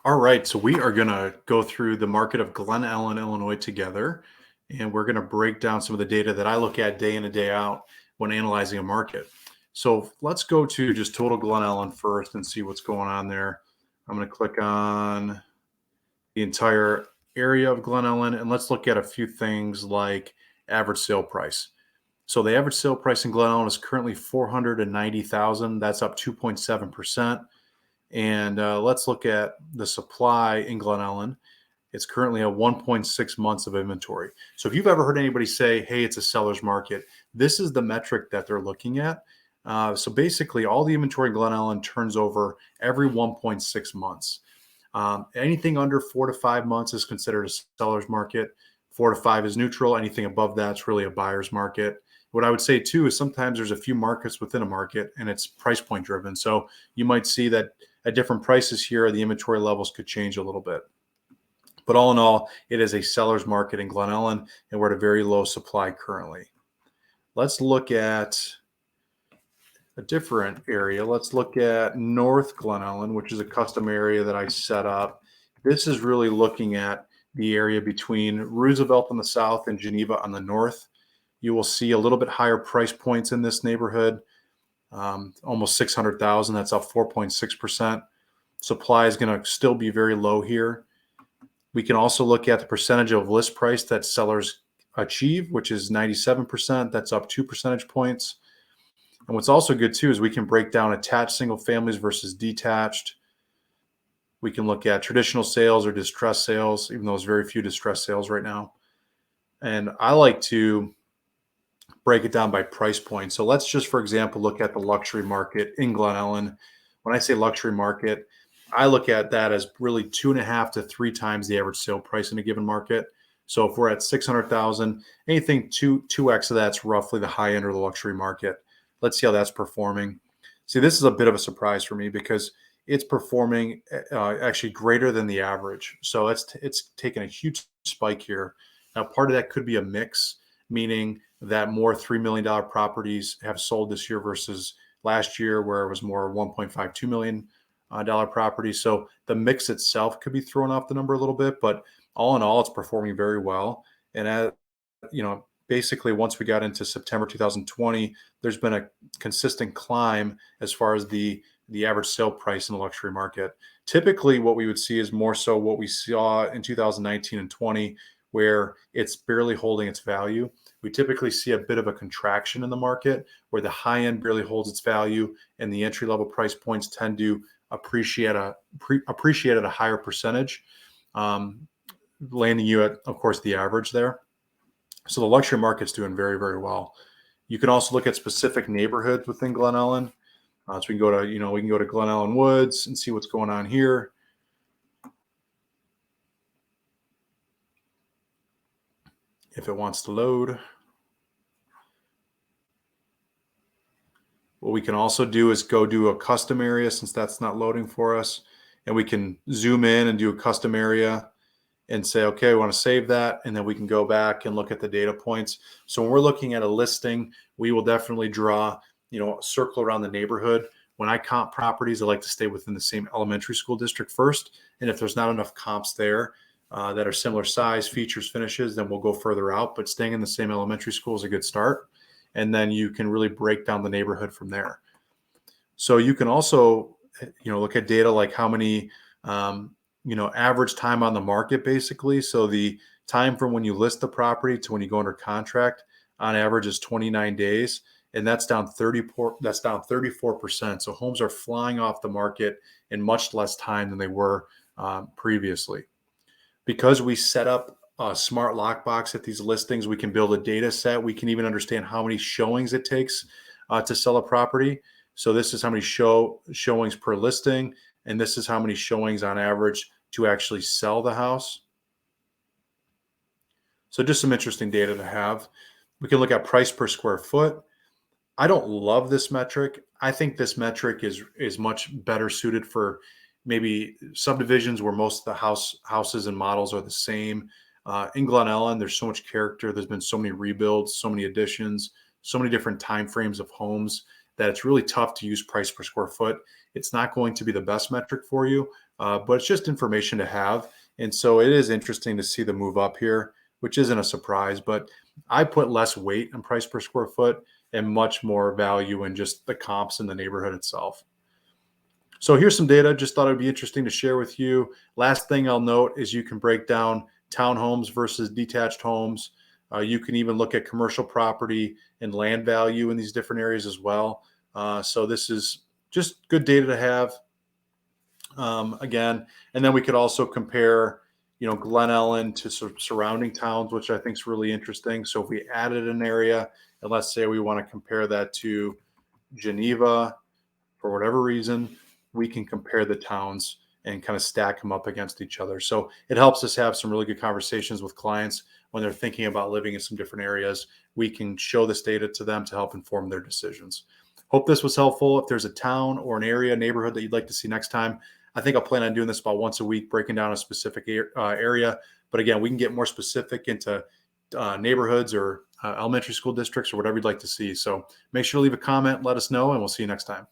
All right, so we are going to go through the market of Glen Ellyn, Illinois together, and we're going to break down some of the data that I look at day in and day out when analyzing a market. So let's go to just total Glen Ellyn first and see what's going on there. I'm going to click on the entire area of Glen Ellyn, and let's look at a few things like average sale price. So the average sale price in Glen Ellyn is currently 490,000. That's up 2.7%. And let's look at the supply in Glen Ellyn. It's currently at 1.6 months of inventory. So if you've ever heard anybody say, hey, it's a seller's market, this is the metric that they're looking at. So basically, all the inventory in Glen Ellyn turns over every 1.6 months. Anything under 4 to 5 months is considered a seller's market. 4 to 5 is neutral. Anything above that's really a buyer's market. What I would say too is sometimes there's a few markets within a market and it's price point driven. So you might see that at different prices here, the inventory levels could change a little bit. But all in all, it is a seller's market in Glen Ellyn, and we're at a very low supply currently. Let's look at a different area. Let's look at North Glen Ellyn, which is a custom area that I set up. This is really looking at the area between Roosevelt on the south and Geneva on the north. You will see a little bit higher price points in this neighborhood, almost 600,000. That's up 4.6%. Supply is going to still be very low here. We can also look at the percentage of list price that sellers achieve, which is 97%. That's up 2 percentage points. And what's also good too is we can break down attached single families versus detached. We can look at traditional sales or distressed sales, even though there's very few distressed sales right now. And I like to break it down by price point. So let's just, for example, look at the luxury market in Glen Ellyn. When I say luxury market, I look at that as really 2.5 to 3 times the average sale price in a given market. So if we're at 600,000, anything 2x of that's roughly the high end of the luxury market. Let's see how that's performing. See, this is a bit of a surprise for me because it's performing actually greater than the average. So it's taken a huge spike here. Now, part of that could be a mix, meaning that more $3 million properties have sold this year versus last year, where it was more $1.52 million properties. So the mix itself could be thrown off the number a little bit, but all in all, it's performing very well. And basically, once we got into September 2020, there's been a consistent climb as far as the average sale price in the luxury market. Typically, what we would see is more so what we saw in 2019 and 20, where it's barely holding its value. We typically see a bit of a contraction in the market where the high end barely holds its value and the entry level price points tend to appreciate at a higher percentage, landing you at, of course, the average there. So the luxury market's doing very, very well. You can also look at specific neighborhoods within Glen Ellyn. So we can go to Glen Ellyn Woods and see what's going on here. If it wants to load. What we can also do is go do a custom area since that's not loading for us. And we can zoom in and do a custom area and say, okay, we want to save that. And then we can go back and look at the data points. So when we're looking at a listing, we will definitely draw, a circle around the neighborhood. When I comp properties, I like to stay within the same elementary school district first. And if there's not enough comps there that are similar size, features, finishes, then we'll go further out. But staying in the same elementary school is a good start. And then you can really break down the neighborhood from there. So you can also, look at data like how many, average time on the market, basically. So the time from when you list the property to when you go under contract on average is 29 days. And that's down 34%. So homes are flying off the market in much less time than they were previously. Because we set up a smart lockbox at these listings, we can build a data set. We can even understand how many showings it takes to sell a property. So this is how many showings per listing, and this is how many showings on average to actually sell the house. So just some interesting data to have. We can look at price per square foot. I don't love this metric. I think this metric is much better suited for maybe subdivisions where most of the houses and models are the same. In Glen Ellyn, there's so much character. There's been so many rebuilds, so many additions, so many different time frames of homes that it's really tough to use price per square foot. It's not going to be the best metric for you, but it's just information to have. And so it is interesting to see the move up here, which isn't a surprise, but I put less weight on price per square foot and much more value in just the comps in the neighborhood itself. So here's some data. Just thought it'd be interesting to share with you. Last thing I'll note is you can break down townhomes versus detached homes. You can even look at commercial property and land value in these different areas as well. So this is just good data to have. Again, and then we could also compare, Glen Ellyn to surrounding towns, which I think is really interesting. So if we added an area, and let's say we want to compare that to Geneva, for whatever reason, we can compare the towns and kind of stack them up against each other. So it helps us have some really good conversations with clients when they're thinking about living in some different areas. We can show this data to them to help inform their decisions. Hope this was helpful. If there's a town or an area, neighborhood that you'd like to see next time, I think I'll plan on doing this about once a week, breaking down a specific area. But again, we can get more specific into neighborhoods or elementary school districts or whatever you'd like to see. So make sure to leave a comment, let us know, and we'll see you next time.